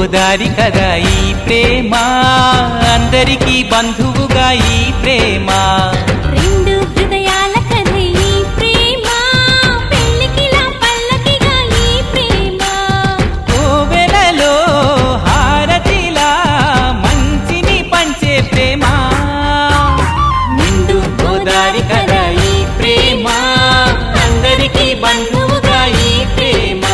గోదారి కదా ఈ ప్రేమ, అందరికీ బంధువుగా ఈ ప్రేమ. రెండు హృదయాల కథ ఈ ప్రేమ, పెళ్ళికిలా పల్లకిగా ఈ ప్రేమ. కోవెలలో హారతిలా మంచిని పంచే ప్రేమ. నిండు గోదారి కదా ఈ ప్రేమ, అందరికీ బంధువుగా ఈ ప్రేమ.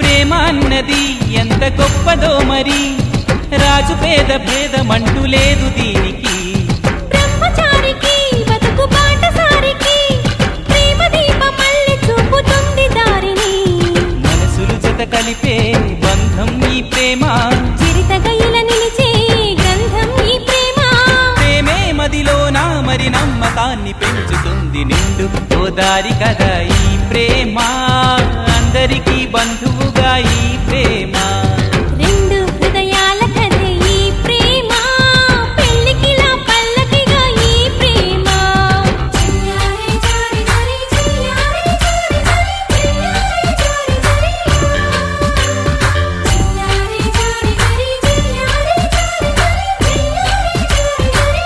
ప్రేమ అన్నది ఎంత గొప్పదో మరి, రాజు పేద భేదమంటూ లేదు దీనికి. బ్రహ్మచారికి బతుకు బాటసారికి, ప్రేమ దీపమల్లె చూపుతుంది దారిని. మనసులు జత కలిపే బంధం ఈ ప్రేమ, చిరితగయిల నిలిచే గంధం ఈ ప్రేమ. ప్రేమే మదిలోన మరి నమ్మకాన్ని పెంచుతుంది. నిండు గోదారి కదా ఈ ప్రేమ, అందరికీ బంధువుగా ఈ ప్రేమ. రెండు హృదయాల కథ ఈ ప్రేమ, పెళ్ళికిలా పల్లకిగా ఈ ప్రేమ. చెయ్యారే జారి జారి, చెయ్యారే జారి జారి, చెయ్యారే జారి జారి. చెయ్యారే జారి జారి, చెయ్యారే జారి జారి, చెయ్యారే జారి జారి.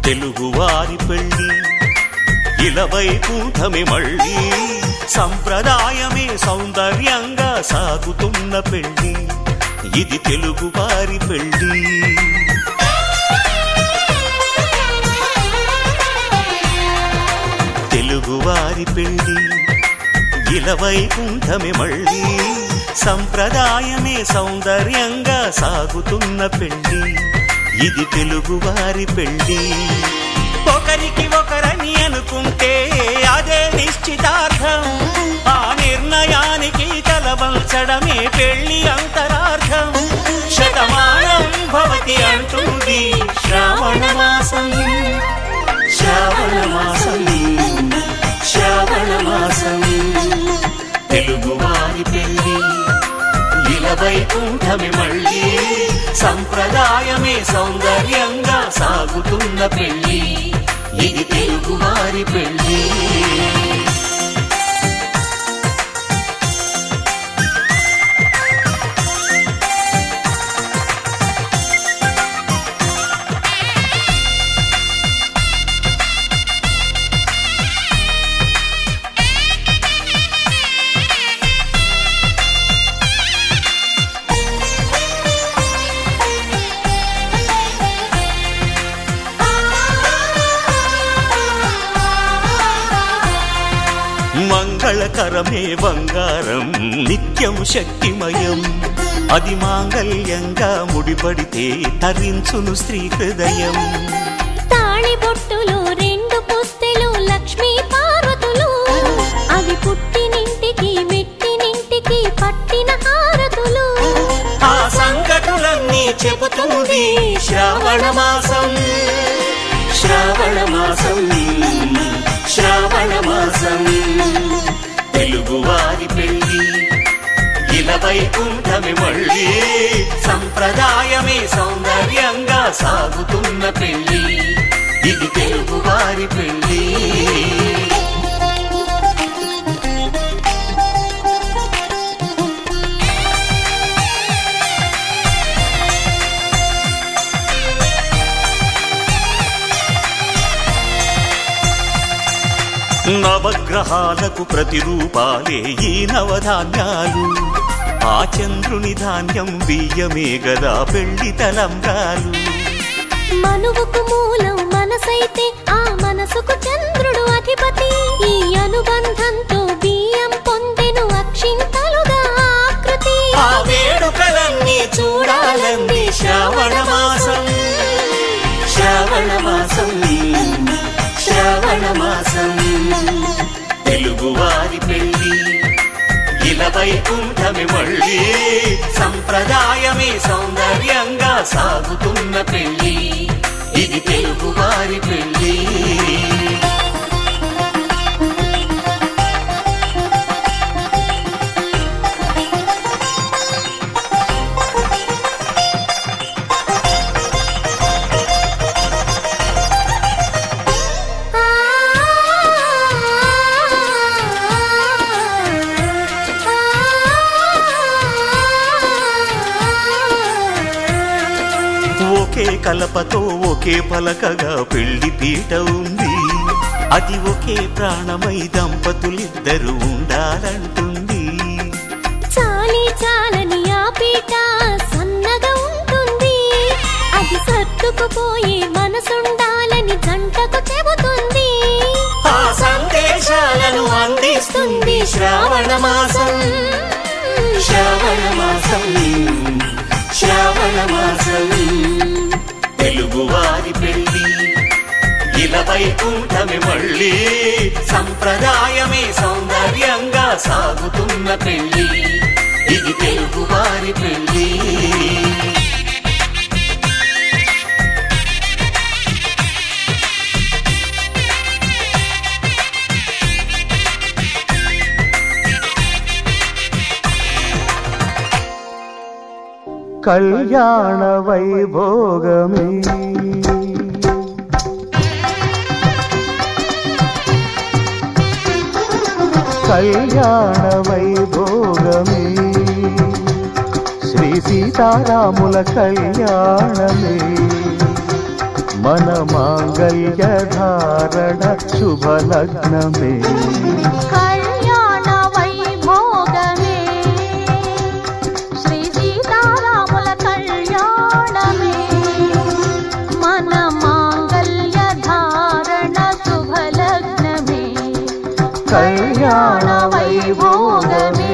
తెలుగువారి పెళ్ళి ఇలవైకుంఠమే మళ్ళీ సంప్రదాయమే సౌందర్యంగా సాగుతున్న పెళ్ళి ఇది తెలుగువారి పెళ్ళి తెలుగువారి పెళ్ళి ఇలవైకుంఠమే మళ్ళీ సంప్రదాయమే సౌందర్యంగా సాగుతున్న పెళ్ళి ఇది తెలుగువారి పెళ్ళి ఒకరికి ఒకరని అనుకుంటే అదే నిశ్చితార్థం ఆ నిర్ణయానికి తలవంచడమే పెళ్లి అంతరార్థం శతమానం భవతి అంటుంది శ్రావణ మాసం శ్రావణ మాసం శ్రావణ మాసం తెలుగువారి పెళ్ళి ఇలవైకుంఠమే మళ్ళీ సంప్రదాయమే సౌందర్యంగా సాగుతున్న పెళ్ళి ఇది తెలుగువారి పెళ్ళి మంగళకరమే బంగారం నిత్యం శక్తిమయం అది మాంగళ్యంగా ముడిపడితే తరించును స్త్రీ హృదయం తాళిబొట్టులో రెండు పుస్తెలు లక్ష్మీ పార్వతులు అవి పుట్టినింటికి మెట్టినింటికి పట్టిన హారతులు ఆ సంగతులన్నీ చెబుతుంది శ్రావణ మాసం శ్రావణ మాసం శ్రావణ మాసం తెలుగువారి పెళ్ళి ఇలవైకుంఠమే మళ్ళీ సంప్రదాయమే సౌందర్యంగా సాగుతున్న పెళ్ళి ఇది తెలుగువారి పెళ్ళి నవగ్రహాలకు ప్రతిరూపాలే ఈ నవధాన్యాలు ఆ చంద్రుని ధాన్యం బియ్యమే గదా పెళ్లి తలంబ్రాలు మనువుకు మూలం మనసైతే ఆ మనసుకు చంద్రుడు అధిపతి ఈ అనుబంధంతో బియ్యం పొందెను అక్షింతలుగా ఆకృతి ఆ వేడుకలన్నీ చూడాలంది శ్రావణ మాసం శ్రావణ మాసం శ్రావణ మాసం తెలుగువారి పెళ్ళి ఇలవైకుంఠమే మళ్ళీ సంప్రదాయమే సౌందర్యంగా సాగుతున్న పెళ్ళి ఇది తెలుగువారి పెళ్ళి ఒకే కలపతో ఒకే పలకగా పెళ్లి పీట ఉంది అది ఒకే ప్రాణమై దంపతులిద్దరు ఉండాలంటుంది చాలి చాలని ఆ పీట సన్నగా ఉంటుంది అది సర్దుకుపోయే మనసుండాలని జంటకు చెబుతుంది ఆ సందేశాలను అందిస్తుంది శ్రావణ మాసం శ్రావణ మాసం శ్రావణ మాసం తెలుగువారి పెళ్ళి ఇలవైకుంఠమే మళ్ళీ సంప్రదాయమే సౌందర్యంగా సాగుతున్న పెళ్ళి ఇది తెలుగువారి పెళ్ళి కళ్యాణ వైభోగమే కళ్యాణ వైభోగమే శ్రీ సీతారాముల కళ్యాణమే మన మాంగళ్య ధారణ శుభలగ్నమే కళ్యాణ వైభోగమే శ్రీ సీతారాముల కళ్యాణమే మన మాంగళ్య ధారణ శుభలగ్నమే కళ్యాణ వైభోగమే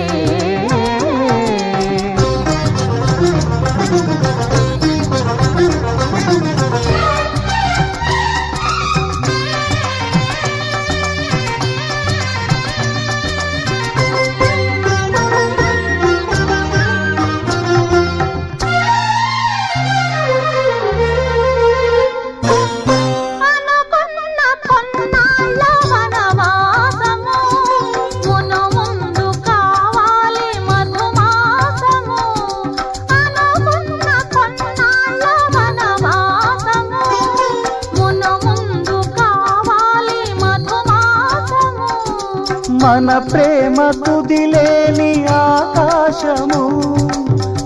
మన ప్రేమ తుదిలేని ఆకాశము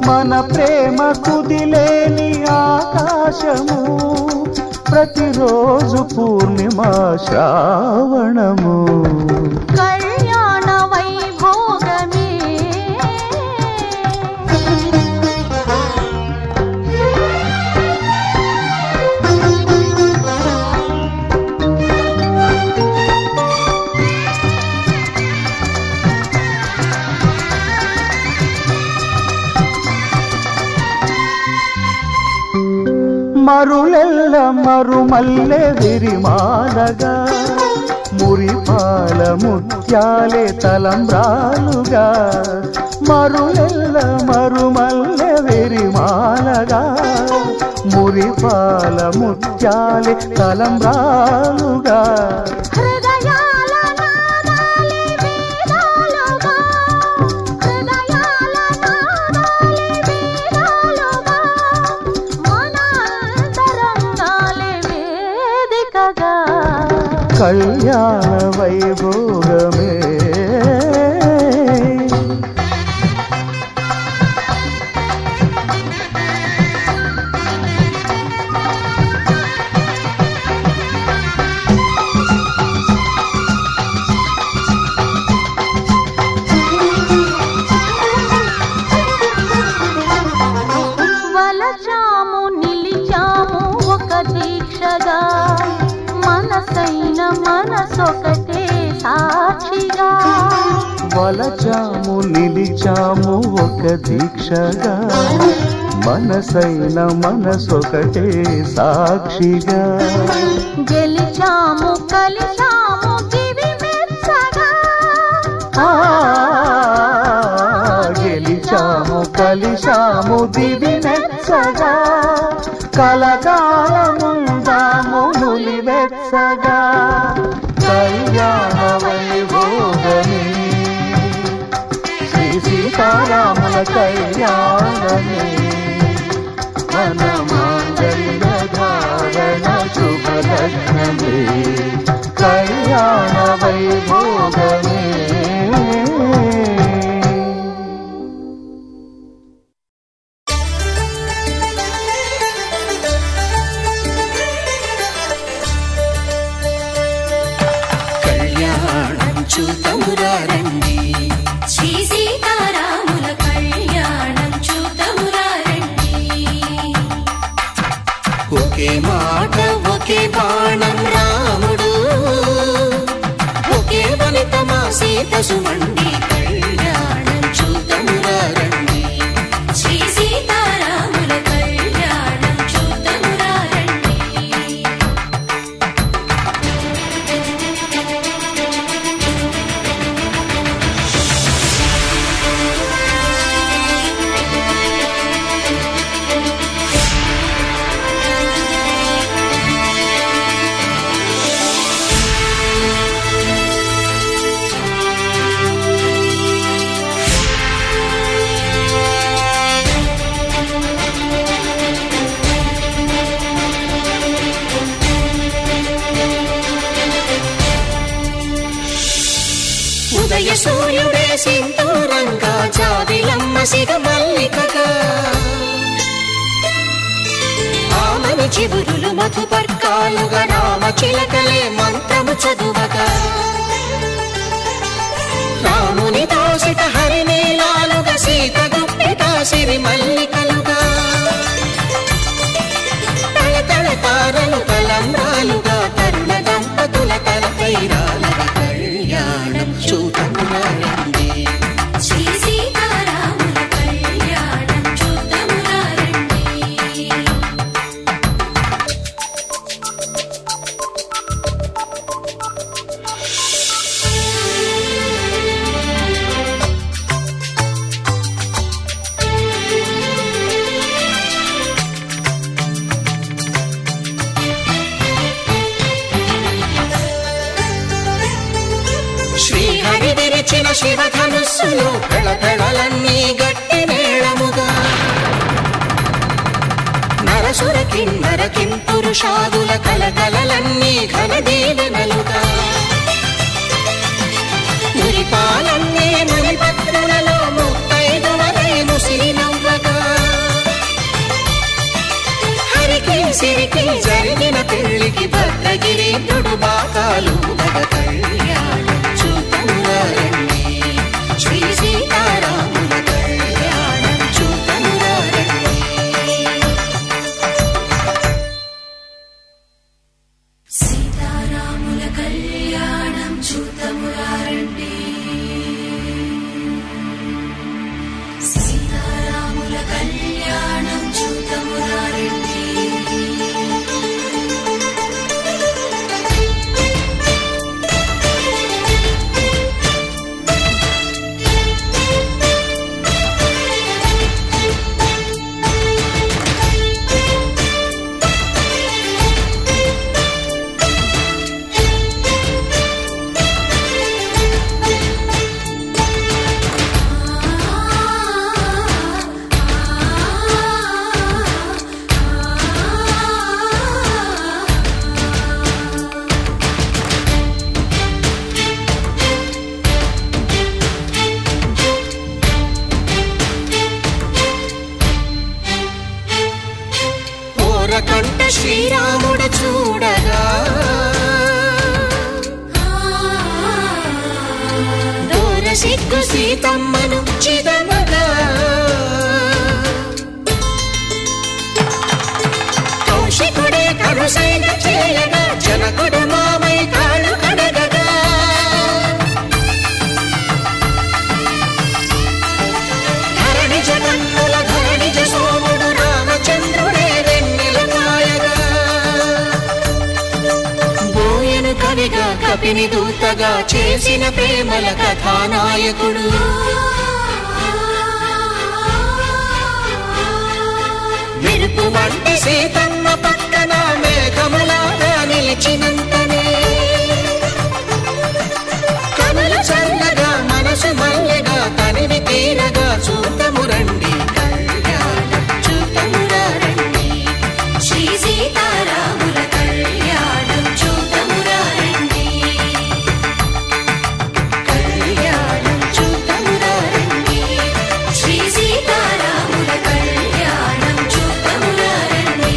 మన ప్రేమ తుదిలేని ఆకాశము ప్రతిరోజు పూర్ణిమ శ్రావణము కళ్యాణ వైభోగమే మరులెల్ల మరుమల్లె విరిమాలగా మురిపాల ముత్యాలే తలంబ్రాలుగా మరులెల్ల మరుమల్లె విరిమాలగా మురిపాల ముత్యాలే తలంబ్రాలుగా కళ్యాణ వైభోగమే వలచాము నిలిచాము ఒక దీక్షగా మనసైన మనసొకటే సాక్షిగా వలచాము నిలిచాము ఒక దీక్షగా మనసైన మనసొకటే సాక్షిగా గెలిచాము కలిచాము దివి మెచ్చగా గెలిచాము కలిశాము దివి మెచ్చగా కలకాలముందాము నులివెచ్చగా కళ్యాణ వైభోగమే శ్రీ సీతారాముల కళ్యాణమే మన మాంగళ్య ధారణ శుభలగ్నమే కళ్యాణ వైభోగమే చూతమురారండి శ్రీ సీతారాముల కళ్యాణం చూతమురారండి ఒకే మాట ఒకే బాణం రాముడు ఒకే వనిత మా సీత సుమండి కళ్యాణం చూతమురారండి శ్రీ సీతారాముల కళ్యాణం చూతమురారండి ఉదయ సూర్యుడే సింధూరంగా జాబిలమ్మ సిగ మల్లికగా ఆమని చిగురులు మధుపర్క తరతరాలుగా రామ చిలకలే మంత్రము చదువగా రాముని దోసిట హరినీలాలుగా సీత గుప్పిట సిరి మల్లికలుగా తళతళ తారలు తలంబ్రాలుగా తరుణ దంపతుల తలపైరాలుగా కళ్యాణం చూతమురారండి శ్రీ సీతారాముల కళ్యాణం చూద్దామురారండి. శ్రీహరి విరిచిన శివధనుస్సులు పెళపెళలన్నీ గట్టి మేళముగా నరసుర కిన్నర కింపురుషాదుల కలకలలన్నీ ఘన దీవెనలుగా మురిపాలన్నీ మునిపత్రులలో ముత్తైదువలై ముసిరి నవ్వగా హరికి సిరికి జరిగిన పెళ్లికి భద్రగిరీంద్రుడు బాకాలు కళ్యాణం చూతమురారండి శ్రీ సీతారాముల కళ్యాణం చూతమురారండి సీతారాముల కళ్యాణం చూద్దామురారండి. సీతారాముల కళ్యాణం చూద్దామురారండి. ఓరకంట శ్రీరాముడు చూడగా దూర సిగ్గు సీతమ్మను చిదమగా కౌశికుడే కరుసైన చేయగా జనకుడు మామై కాళ్ళు కడగగా ధరణి జగన్నుల ధరణిజ సోముడు రామచంద్రుడే వెన్నెల కాయగా బోయను కవిగా కపిని దూతగా చేసిన ప్రేమల కథానాయకుడు మెరుపు వంటి సీతమ్మ పక్కన మేఘములాగా నిలిచినంతనే కనులు చల్లగా మనసు మల్లెగా తనివి తీరగా చూతమురండి కళ్యాణం చూతమురారండి శ్రీ సీతారాముల కళ్యాణం చూద్దామురారండి. కళ్యాణం చూతమురారండి శ్రీ సీతారాముల కళ్యాణం చూద్దామురారండి.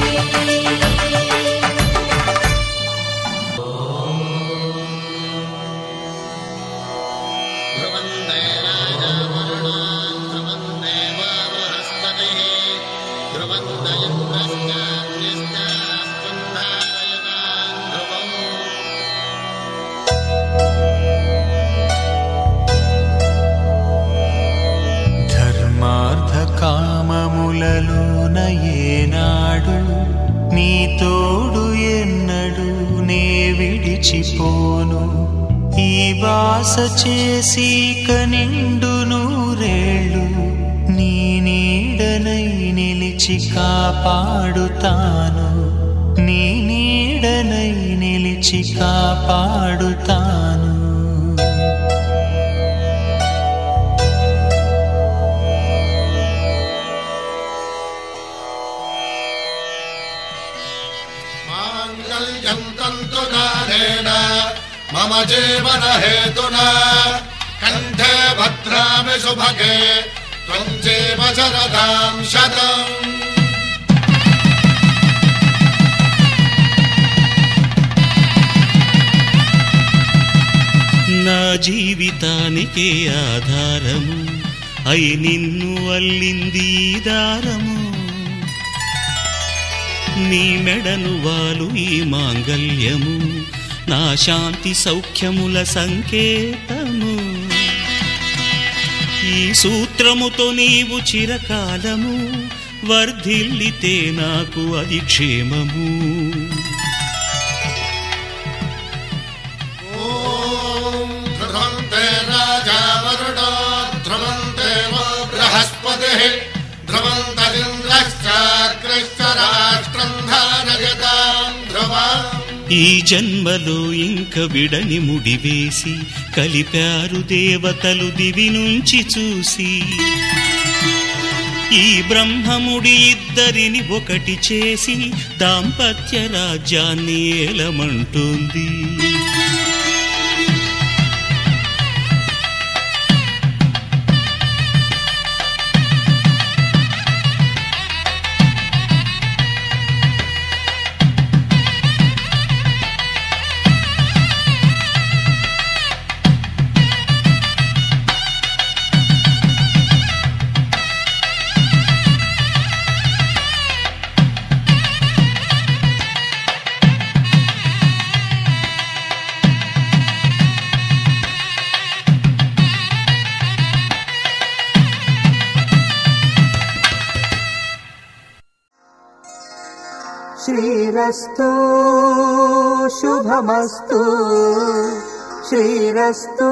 ధర్మార్థ కామములలోన ఏనాడు నీ తోడు ఎన్నడు నే విడిచిపోను ఈ బాస చేసి కనిండు నూరేళ్ళు నీ నీడనై నిలిచి కాపాడుతాను నీ నీడనై నిలిచి కాపాడుతాను माङ्गल्यं तन्तुनानेन मम जीवन हेतुना कण्ठे भद्रामि सुभगे त्वं जीव शरदां शतम् జీవితానికే ఆధారము అయి నిన్ను అల్లింది దారము నీ మెడను వాలు ఈ మాంగల్యము నా శాంతి సౌఖ్యముల సంకేతము ఈ సూత్రముతో నీవు చిరకాలము వర్ధిల్లితే నాకు అది క్షేమము ఓం ధ్రువంతే రాజా వరుణో ధ్రువంతే బృహస్పతిః ధ్రువంతరింద్రశ్చాగ్రశ్చ రాష్ట్రం ధారయతాం ధ్రువం ఈ జన్మలో ఇంక విడని ముడివేసి కలిపారు దేవతలు దివి నుంచి చూసి ఈ బ్రహ్మముడి ఇద్దరిని ఒకటి చేసి దాంపత్య రాజ్యాన్ని ఏలమంటుంది శ్రీరస్తు శుభమస్తు శ్రీరస్తు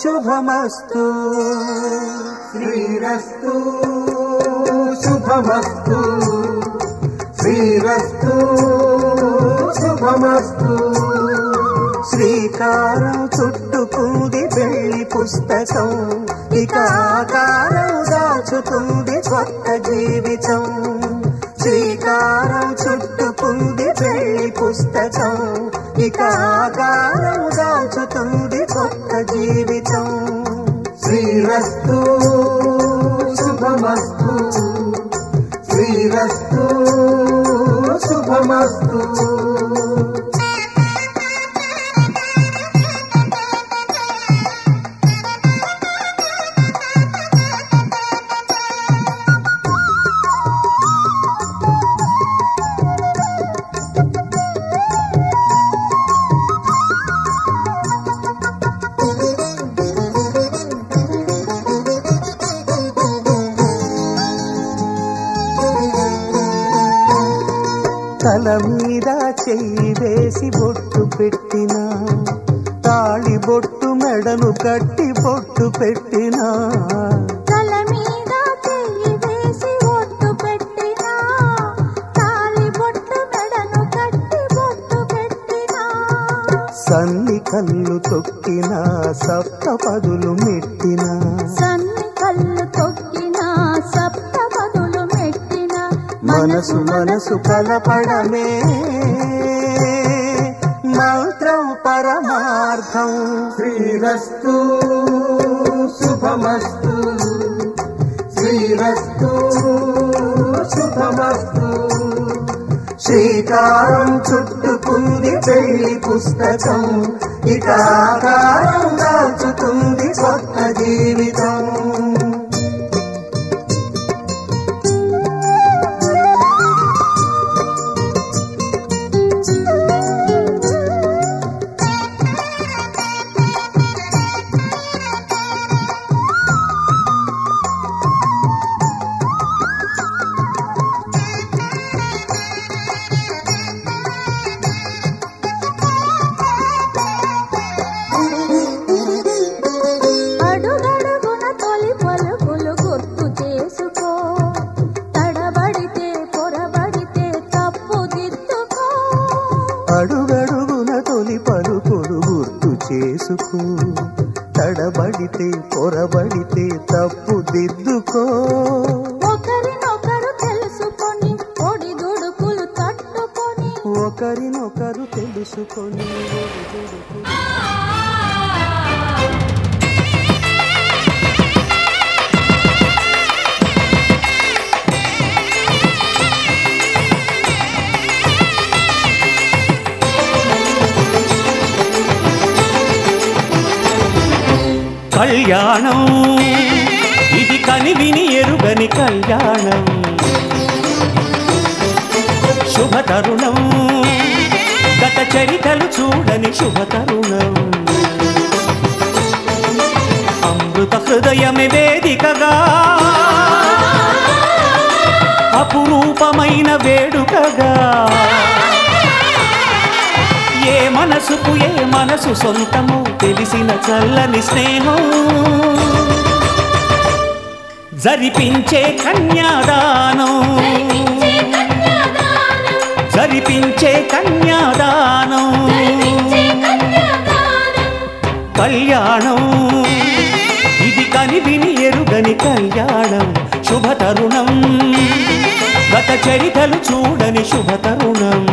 శుభమస్తు శ్రీరస్తు శుభమస్తు శ్రీరస్తు శుభమస్తు శ్రీకారం చుట్టుకుంది పెళ్లి పుస్తకం ఇక ఆకారం దాచుతుంది కొత్త జీవితం శ్రీకారం చుట్టుకుంది పెళ్లి పుస్తకం ఇక ఆకారం దాచుతుంది కొత్త జీవితం శ్రీరస్తు శుభమస్తు శ్రీరస్తు శుభమస్తు తల మీద చెయ్యి వేసి బొట్టు పెట్టినా తాళి బొట్టు మెడను కట్టి బొట్టు పెట్టినా తల మీద చెయ్యి వేసి బొట్టు పెట్టినా తాళి బొట్టు మెడను కట్టి బొట్టు పెట్టినా సన్ని కళ్ళు తొక్కినా సప్త పదులు మెట్టినా సన్ని కళ్ళు తొక్కినా సప్త పదులు మెట్టినా మనసు మనసు కలపడమే మంత్రం పరమార్థం శ్రీరస్తు శుభమస్తు శ్రీరస్తు శుభమస్తు శ్రీకారం చుట్టుకుంది పెళ్లి పుస్తకం ఇక ఆకారం దాచుతుంది కొత్త జీవితం అడుగడుగున తొలి పలుకులు గుర్తు చేసుకో తడబడితే పొరబడితే తప్పు దిద్దుకో అడుగడుగున తొలి పలుకులు గుర్తు చేసుకో తడబడితే పొరబడితే తప్పు దిద్దుకో ఒకరినొకరు తెలుసుకొని ఒడిదుడుకులు తట్టుకొని ఒకరినొకరు తెలుసుకొని ఒడిదుడుకులు కళ్యాణం ఇది కనివిని ఎరుగని కళ్యాణం శుభతరుణం గత చరితలు చూడని శుభతరుణం అమృత హృదయమే వేదికగా అపురూపమైన వేడుకగా ఏ మనసుకు ఏ మనసు సొంతమో తెలిసిన చల్లని స్నేహం జరిపించే కన్యాదానం జరిపించే కన్యాదానం కళ్యాణం ఇది కనివిని ఎరుగని కళ్యాణం శుభతరుణం గత చరితలు చూడని శుభతరుణం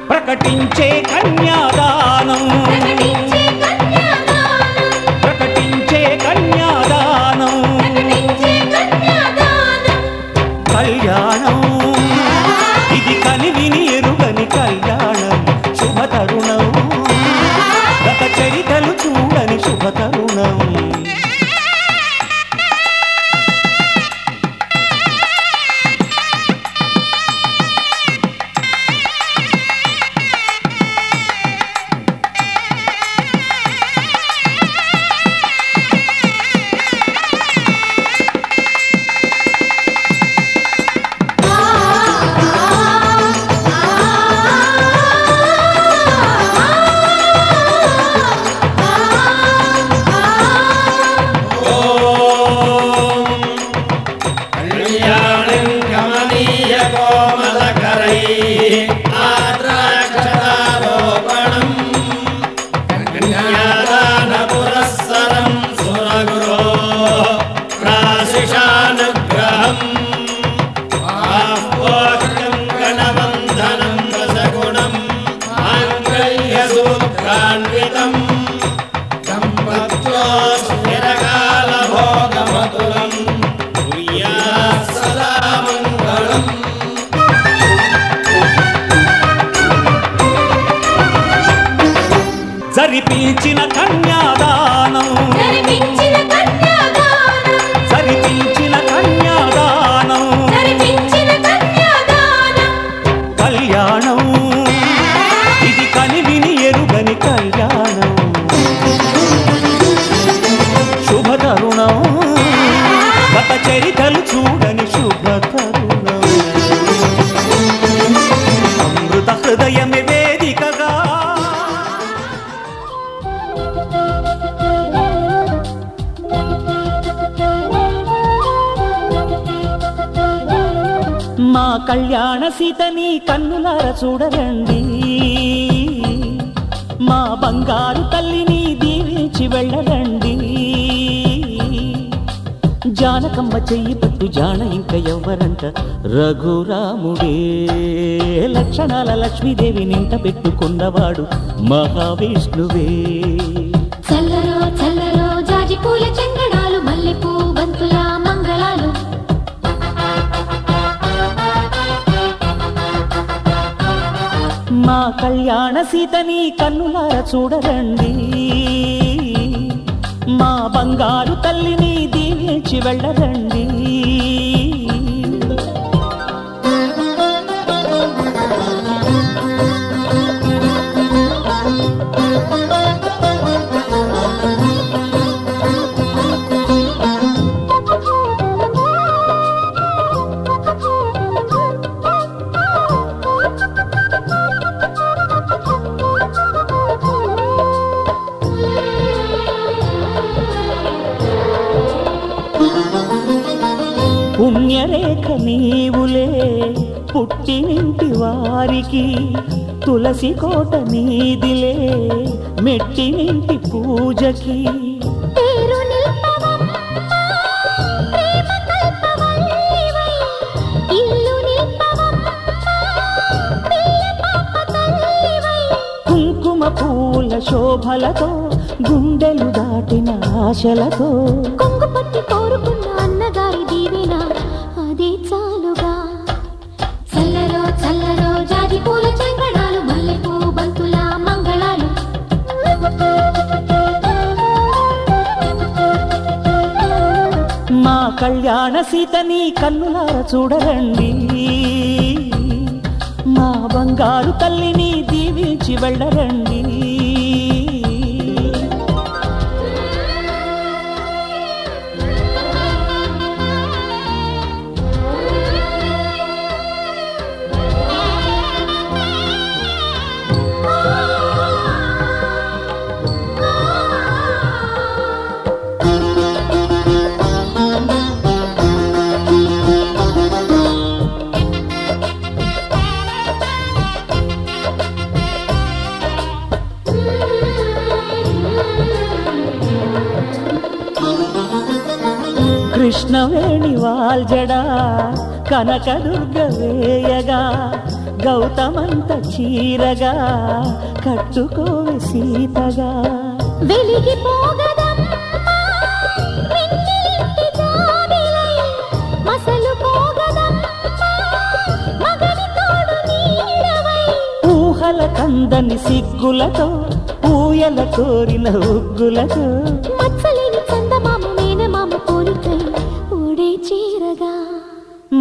ప్రకటించే కన్యాదానం ప్రకటించే కన్యాదానం కళ్యాణం ఇది కనివిని ఎరుగని కళ్యాణం శుభతరుణం గత చరితలు చూడని శుభతరుణం జరిపించిన కన్యాదానం జరిపించిన కన్యాదానం కళ్యాణం ఇది కనివిని ఎరుగని కళ్యాణం శుభతరుణం గత చరితలు చూడని శుభతరుణం అమృత హృదయమే వేదికగా మా కళ్యాణ సీతని కన్నులార చూడరండి మా బంగారు తల్లిని దీవించి వెళ్ళరండి జానకమ్మ చెయ్యి పట్టు జాన ఇంక ఎవ్వరంట రఘురాముడే లక్షణాల లక్ష్మీదేవి నింట పెట్టుకున్నవాడు మహావిష్ణువే చల్లరో చల్లరో జాజి పూల చందనాలు మల్లెపూ బంతుల మంగళాలు మా కళ్యాణ సీతని కన్నులార చూడరండి మా బంగారు తల్లిని దీవించి వెళ్ళరండి పుణ్యరేఖ నీవులే పుట్టినింటి వారికి తులసి కోట నీదిలే మెట్టినింటి పూజకి పేరు శోభలతో గుండెలు దాటిన ఆశలతో కొంగు పట్టి కోరుకున్న అన్నగారి దీవెన అదే చాలుగా. చల్లరో చల్లరో జాజి పూల చంగడాలు, మల్లెపూ బంతుల మంగళాలు. మా కళ్యాణ సీతని కన్నులార చూడరండి, మా బంగారు తల్లిని దీవించి వెళ్ళరండి. కృష్ణవేణి వాల్జడా కనకదుర్గ వేయగా, గౌతమంత చీరగా కట్టుకోవి సీతగా. వెలిగిపోగదమ్మా వెన్నెలింటి జాబిలై, మసలుపోగదమ్మా మగని తోడు నీడవై. ఊహల కందని సిగ్గులతో ఊయల కోరిన ఉగ్గులతో మచ్చలేని చందమామ మేనమామ పోలికై ఊడే చీరగా.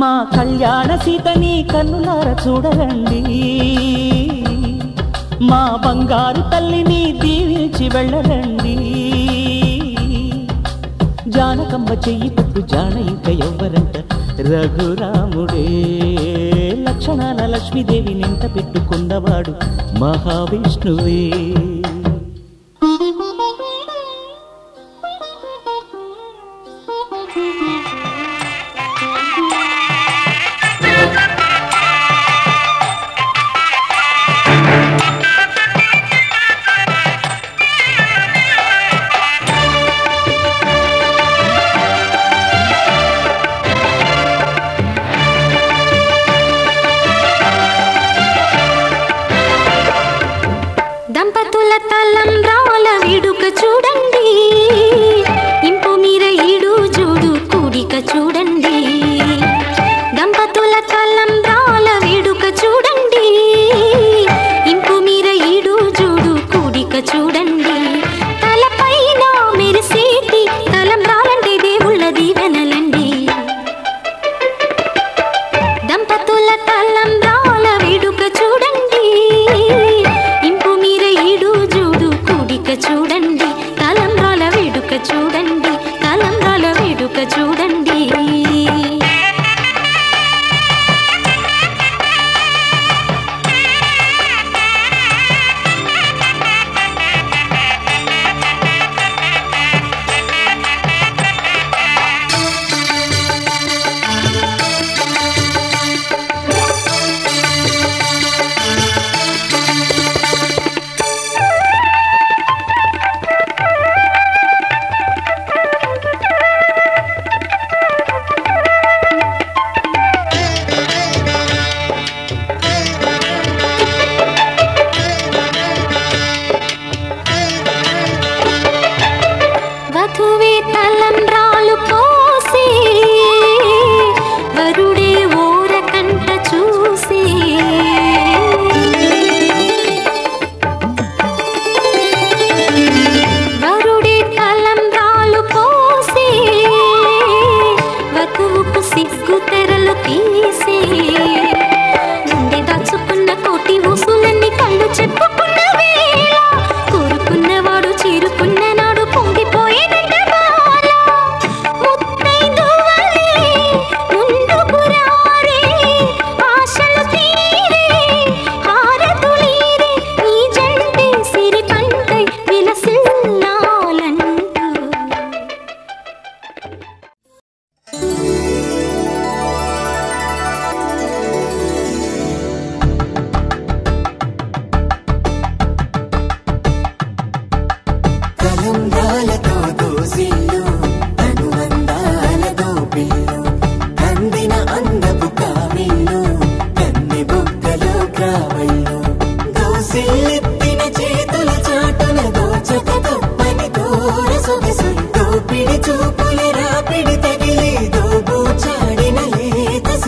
మా కళ్యాణ సీతని కన్నులార చూడరండి, మా బంగారు తల్లిని దీవించి వెళ్ళరండి. జానకమ్మ చెయ్యి పట్టు జాన ఇంక ఎవ్వరంట, రఘురాముడే లక్షణాల లక్ష్మీదేవి నింట పెట్టుకున్నవాడు మహావిష్ణువే. దంపతుల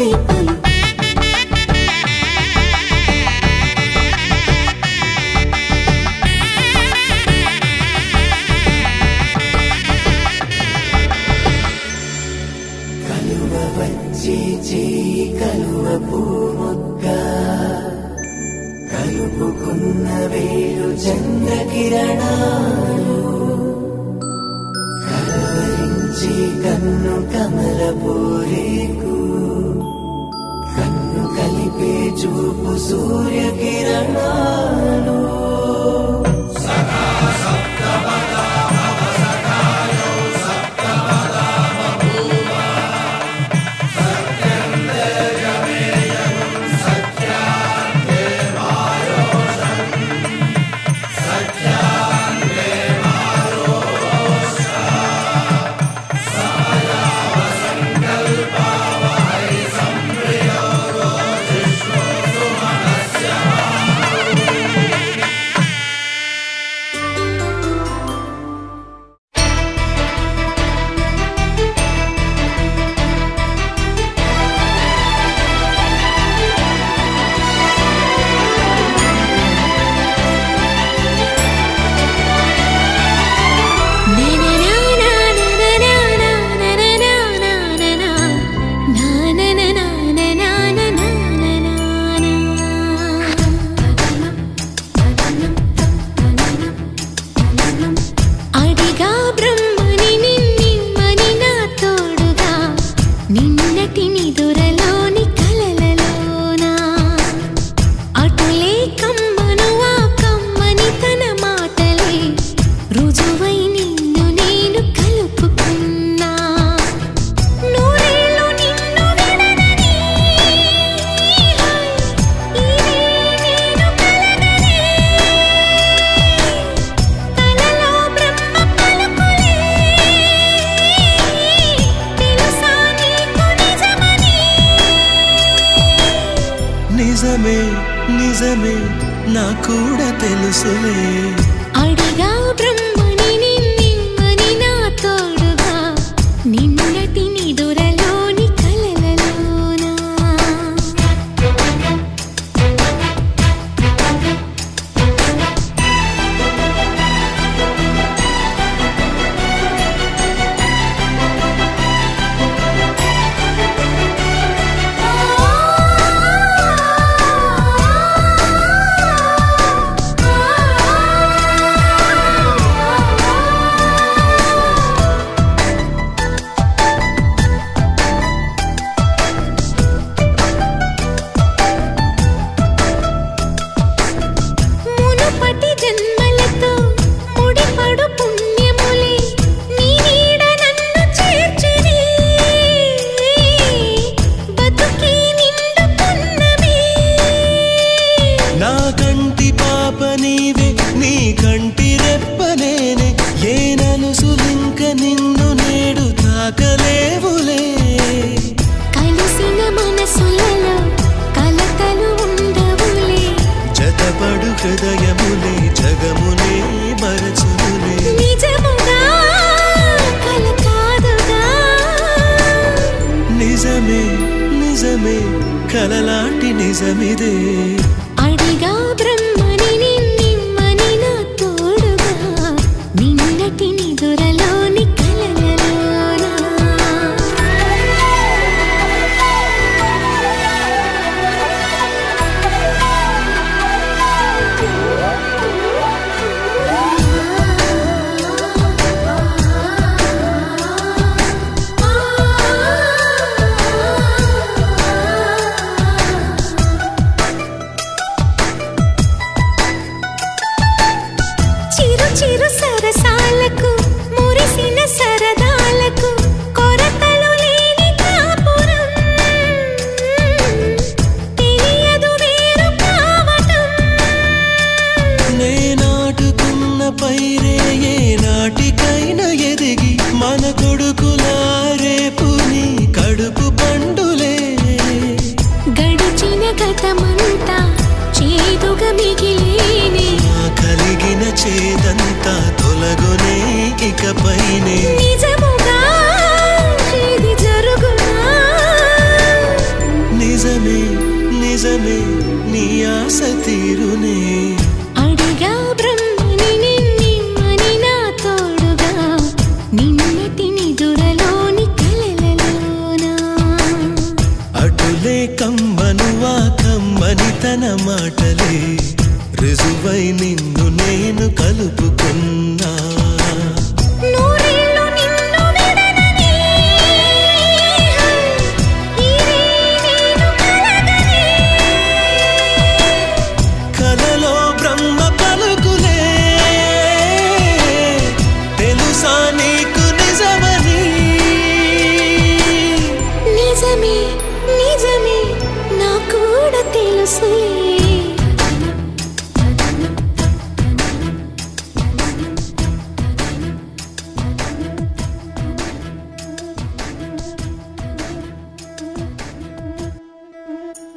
ఎంతసేపు కలువ పూముక్క కలుపుకున్న వేలు చంద్రకిరణాలు కలవరించి కన్ను కమల పూరేకు కన్ను కలిపే చూపు సూర్యకిరణాలు నిజమే నిజమే నా కూడా తెలుసులే అడిగా బ్రహ్మని నిన్నని నా తోడుగా నిన్నటి నిదురలోని కలలలోనా హృదయములే జగమునే మరచునులే నిజముగా కల కాదుగా నిజమే నిజమే కలలాంటి నిజమిదే అడిగా బ్రహ్మని నిన్నని నా తోడుగా నిన్నటి నిదురలోని కలలలోనా చిరు సరసాలకు మురిసిన సరదాలకు కొరతలు లేని కాపురం తెలియదు వేరు కావటం నే నాటుకున్న పైరే ఏ నాటికైనా ఎదిగి మన కొడుకులా రేపు నీ కడుపు పండులే గడిచిన గతమంతా చేదుగా మిగిలేనే కలిగిన చేదంతా తొలగునే ఇకపైనే నిజముగా ఇది జరుగునా తీరునే నీ ఆశ తీరునే అడిగా బ్రహ్మని నిన్నని నా తోడుగా నిన్నటి నిదురలోని కలలలోనా అటులే కమ్మనువా కమ్మని తన మాటలే రుజువై నిన్ను నేను కలుపుకున్నా నూరేళ్ళు నిన్ను విడనని నేను కలగనే కలలో బ్రహ్మ పలుకులే తెలుసా నీకు నిజమని నిజమే నిజమే నా కూడా తెలుసులే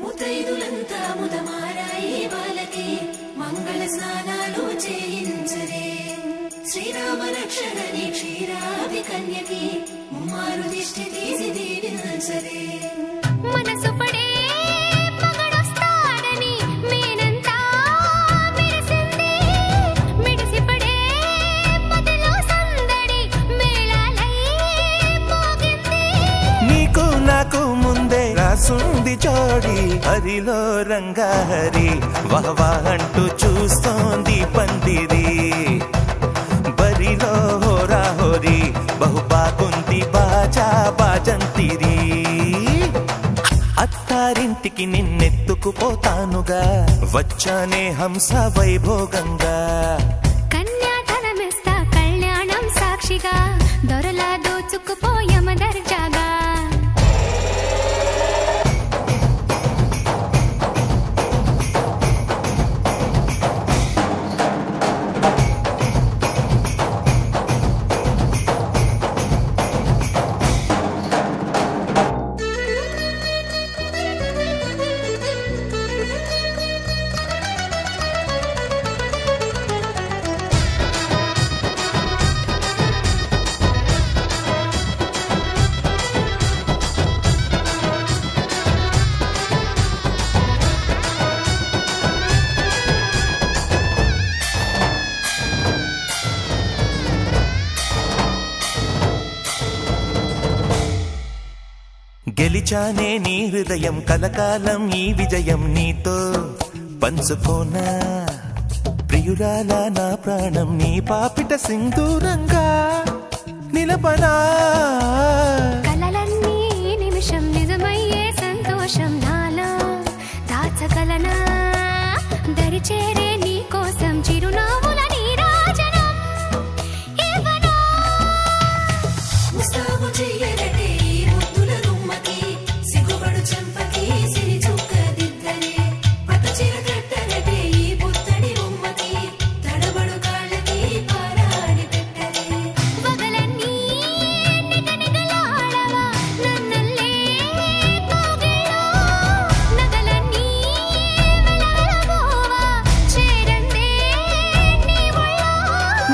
ముతైదులంతా ముదమారాయి వాళ్ళకి మంగళ స్నానాలు చేయించరే శ్రీరామ రక్షణని క్షీరాది కన్యకి ముమ్మారు దిష్టి తీసి దీవించరే మనసు పడే మగడొస్తాడని మేనంతా మెరిసింది మిడిసి పడే పదిలో సందడి మేళాలై మోగింది నీకు నాకు ముందే రాసుంది జోడి హరిలో రంగా హరి వహవా అంటూ చూస్తోంది పందిరి బరిలో హోరా హోరి బహు బాగుంది బాజా బాజంతిరి అత్తారింటికి నిన్నెత్తుకుపోతానుగా వచ్చానే హంస వైభోగంగా కన్యాధనమిస్తా కళ్యాణం సాక్షిగా దొరలా దోచుకుపోయమ దర్జాగా గెలిచానే నీ హృదయం కలకాలం ఈ విజయం నీతో పంచుకోనా ప్రియురాలా నా ప్రాణం నీ పాపిట సింధూరంగా నిలపనా కలలన్నీ నిమిషం నిజమయ్యే సంతోషం నాలో దాచగలనా దరిచేరే నీ కోసం చిరునవ్వుల నీరాజనం ఇవ్వనా ముస్తాబు చెయ్యరటే ఈ ముద్దుల గుమ్మకి సిగ్గుపడు చెంపకి సిరి చుక్క దిద్దరే పట్టు చీర కట్టరటే ఈ పుత్తడి బొమ్మకి తడబడు కాళ్ళకి పారాడి పెట్టరే పగలన్నీ నిగనిగలాడవా నన్నల్లే కోగిలో నగలన్నీ వెలవెలబోవా చేరందే నీ ఒళ్ళో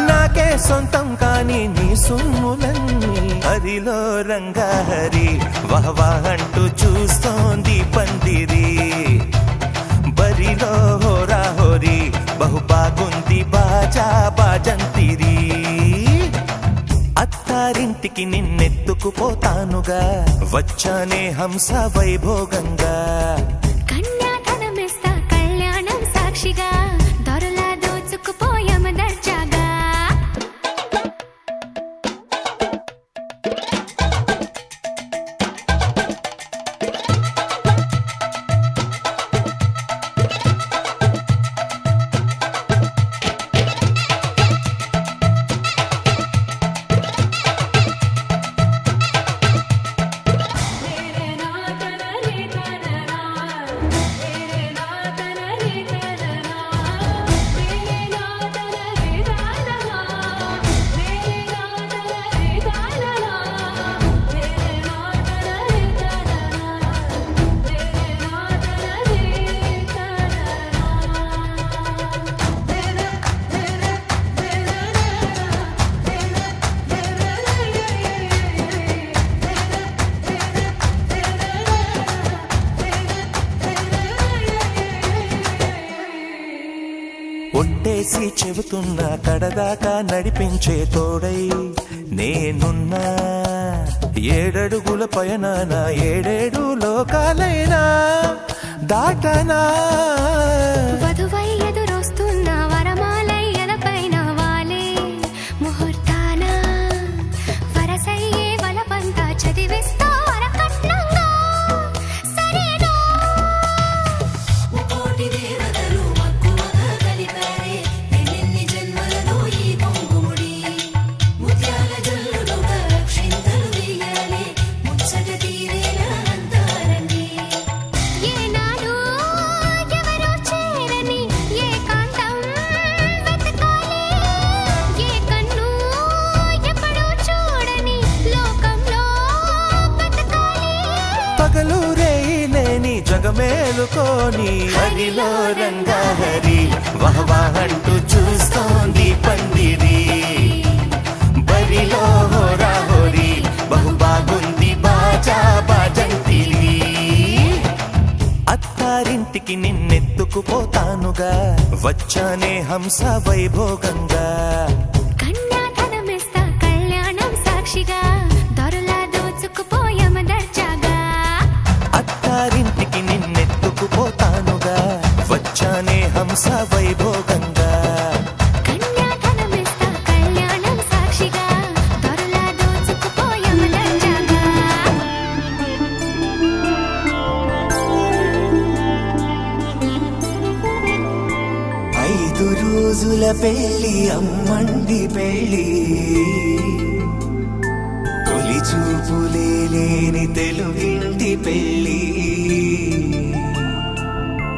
నాకే సొంతం కాని నీ సొమ్ములన్నీ హరిలో రంగా హరి వహవా అంటూ చూస్తోంది పందిరి బరిలో హోరా హోరి బహు బాగుంది బాజా బాజంతిరి అత్తారింటికి నిన్నెత్తుకుపోతానుగా వచ్చానే హంస వైభోగంగా కన్యాధనమిస్తా కళ్యాణం సాక్షిగా దొరలా దోచుకుపోయమ దర్జాగా రే రే నా తన రే తన ఒట్టేసి చెబుతున్నా కడదాకా నడిపించే తోడై నేనున్నా. 7 అడుగుల పయనాన 7 లోకాలైనా దాటనా. వధువై ఎదురొస్తున్న వరమాలయ్యలపైన వాలే ముహూర్తాన వరసయ్యే వలపంతా చదివిస్తా వరకట్నంగా. సరేనా? కోటి దేవతలు మక్కువగా కలిపారే ఎన్నెన్ని జన్మలలో ఈ పొంగుముడి. ముత్యాల జల్లులుగా క్షింతలు వేయాలి ముచ్చట తీరేలా అంతారండి. ఏనాడు ఎవరో చేరని ఏకాంతం వెతకాలి. ఏ కన్ను ఎప్పుడూ చూడని లోకంలో బతకాలి. పగలు రేయి లేని జగమేలుకోని హరిలో రంగాహరి వహవాహంటూ చూస్తోంది పందిరి. బరిలో హోరా హోరి బహు బాగుంది బాజా బాజంతిరి. అత్తారింటికి నిన్నెత్తుకుపోతానుగా వచ్చానే హంస వైభోగంగా. కన్యాధనమిస్తా కళ్యాణం సాక్షిగా దొరలా దోచుకుపోయామ దర్జాగా. అత్తారింటికి నిన్నెత్తుకుపోతానుగా వచ్చానే హంస వైభోగంగా. కన్యాధనమిస్తా కళ్యాణం సాక్షిగా దొరలా దోచుకుపోయామ దర్జాగా. 5 రోజుల పెళ్లి అమ్మండి పెళ్లి. తొలి చూపులే లేని తెలుగింటి పెళ్లి.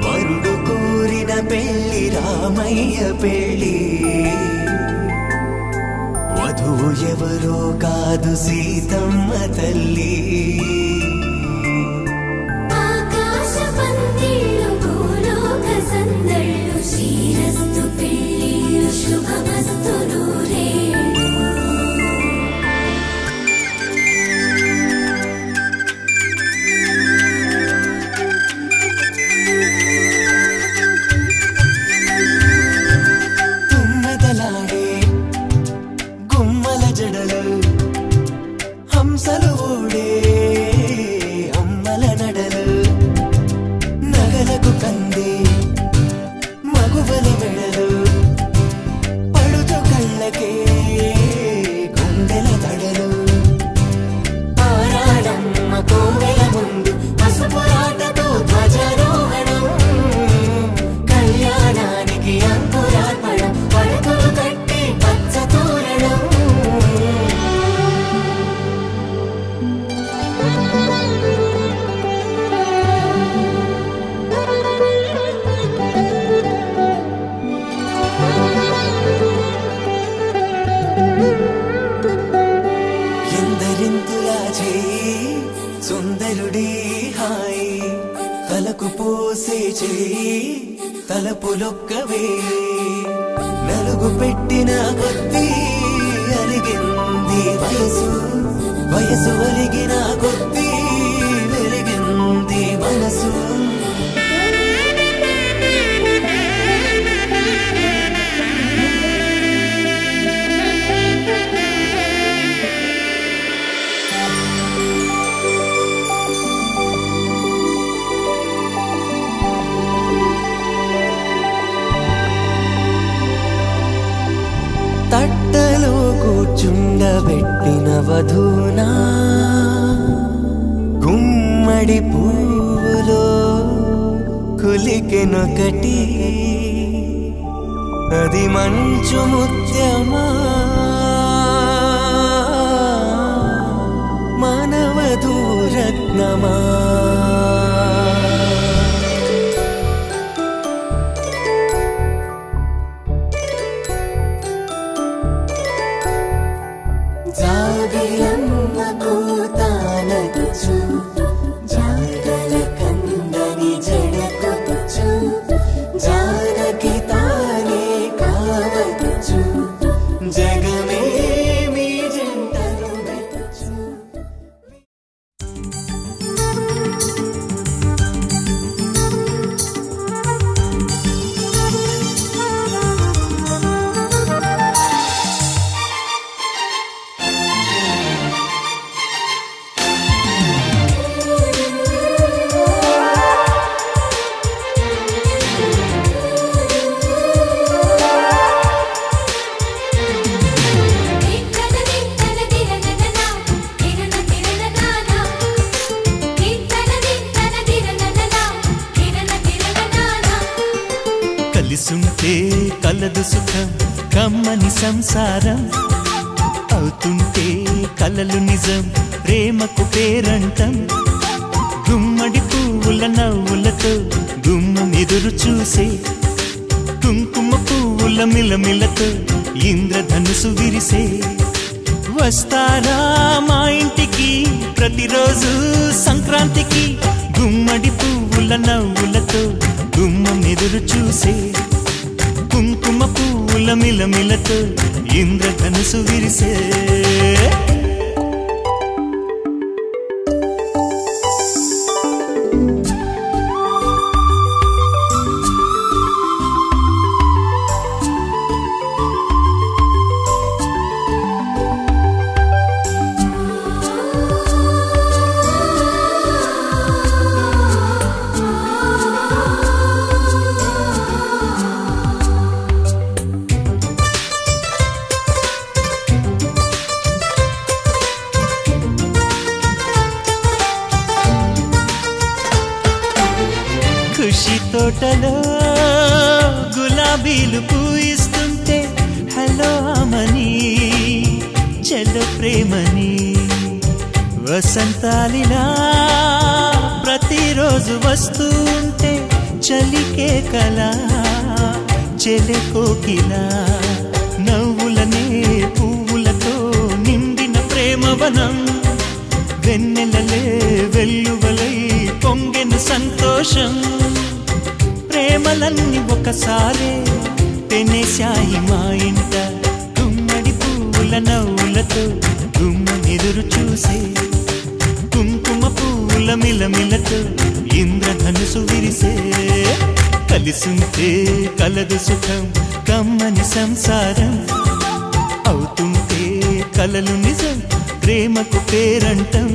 వరుడు కోరిన పెళ్లి రామయ్య పెళ్లి. వధువు ఎవరో కాదు సీతమ్మ తల్లి. ఆకాశ పందిళ్ళు భూలోక సందళ్ళు శ్రీరస్తు పెళ్ళిళ్ళు శుభమస్తు నూరేళ్ళు. తుమ్మెదలాడే గుమ్మల జడలు హంసలు ఓడే అమ్మల నడలు. నగలకు కందే మగువల మెడలు పడుచు కళ్ళకే గుండెల తడలు. ఆరాడమ్మ కోవెల ముందు పసుపు రాటతో ధ్వజారోహణం. కళ్యాణానికి అంకురార్పణం పడకలు కట్టి పచ్చ తోరణం. ఎందరింతులా చేయి సుందరుడి హాయి. తలకు పోసే చేయి తలపులొక్కవే. నలుగు పెట్టిన కొద్దీ అలిగింది వయసు. వయసు అలిగిన కొద్దీ వెలిగింది మనసు. తట్టలో కూర్చుండబెట్టిన వధూనా గుమ్మడి పువ్వులో కులికెనొకటి. అది మంచు ముత్యమా మానవధూరత్నమా. జాబిలమ్మ కూతానదుచు జాడల కందని జడకొచ్చు. జానకి తానే కావదుచు జగమే మీ జంటను వెతుచు. కలిసుంటే కలదు సుఖం కమ్మని సంసారం అవుతుంటే కలలు నిజం ప్రేమకు పేరంటం గుమ్మడి పువ్వుల నవ్వులతో గుమ్మం ఎదురు చూసే కుంకుమ పువ్వుల మిలమిలతో ఇంద్రధనుసు విరిసే వస్తారా మా ఇంటికి ప్రతిరోజు సంక్రాంతికి గుమ్మడి పువ్వుల నవ్వులతో గుమ్మం ఎదురు చూసే కుంకుమ పువ్వుల మిలమిలతో ఇంద్రధనుసు విరిసే ఖుషి తోటలో గులాబీలు పూయిస్తుంటే హలో అమని చెల్లో ప్రేమని వసంతాలిలా ప్రతిరోజు వస్తూ ఉంటే చలికే కలా చెలె కోకిలా నవ్వులనే పువ్వులతో నిండిన ప్రేమవనం వెన్నెలలే వెల్లువలై పొంగెను సంతోషం ప్రేమలన్నీ ఒకసారే పెనేశాయి మా ఇంట గుమ్మడి పువ్వుల నవ్వులతో గుమ్మనెదురు చూసే కుంకుమ పువ్వుల మిలమిలతో ఇంద్రధనుసు విరిసే కలిసుంటే కలదు సుఖం కమ్మని సంసారం అవుతుంటే కలలు నిజం ప్రేమకు పేరంటం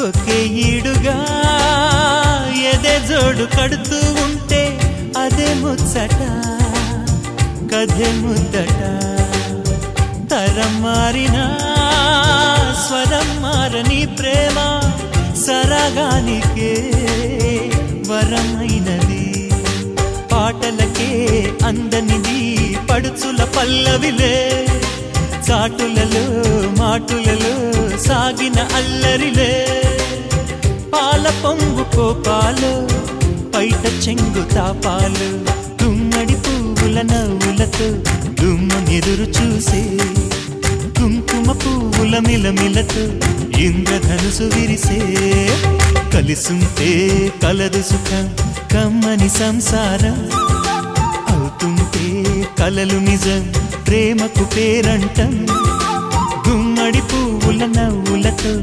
ఒకే ఈడుగా ఎదే జోడు కడుతూ ఉంటే అదే ముచ్చట కథే ముద్దట తరం మారినా స్వరం మారని ప్రేమ సరగానికే వరమైనది పాటలకే అందనిది పడుచుల పల్లవిలే చాటులలో మాటులలో సాగిన అల్లరిలే పాల పొంగు కోపాలు పైట చెంగు తాపాలు గుమ్మడి పువ్వుల నవ్వులతో గుమ్మనెదురు చూసే కుంకుమ పువ్వుల మిలమిలతో ఇంద్రధనుసు విరిసే కలిసుంటే కలదు సుఖం కమ్మని సంసారం అవుతుంటే కలలు నిజం ప్రేమకు పేరంటం గుమ్మడి పువ్వుల నవ్వులతో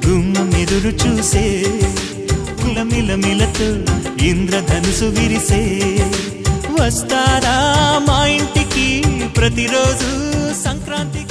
గుమ్మం ఎదురు చూసే కులమిలమిలతో ఇంద్రధనుసు విరిసే వస్తారా మా ఇంటికి ప్రతిరోజు సంక్రాంతి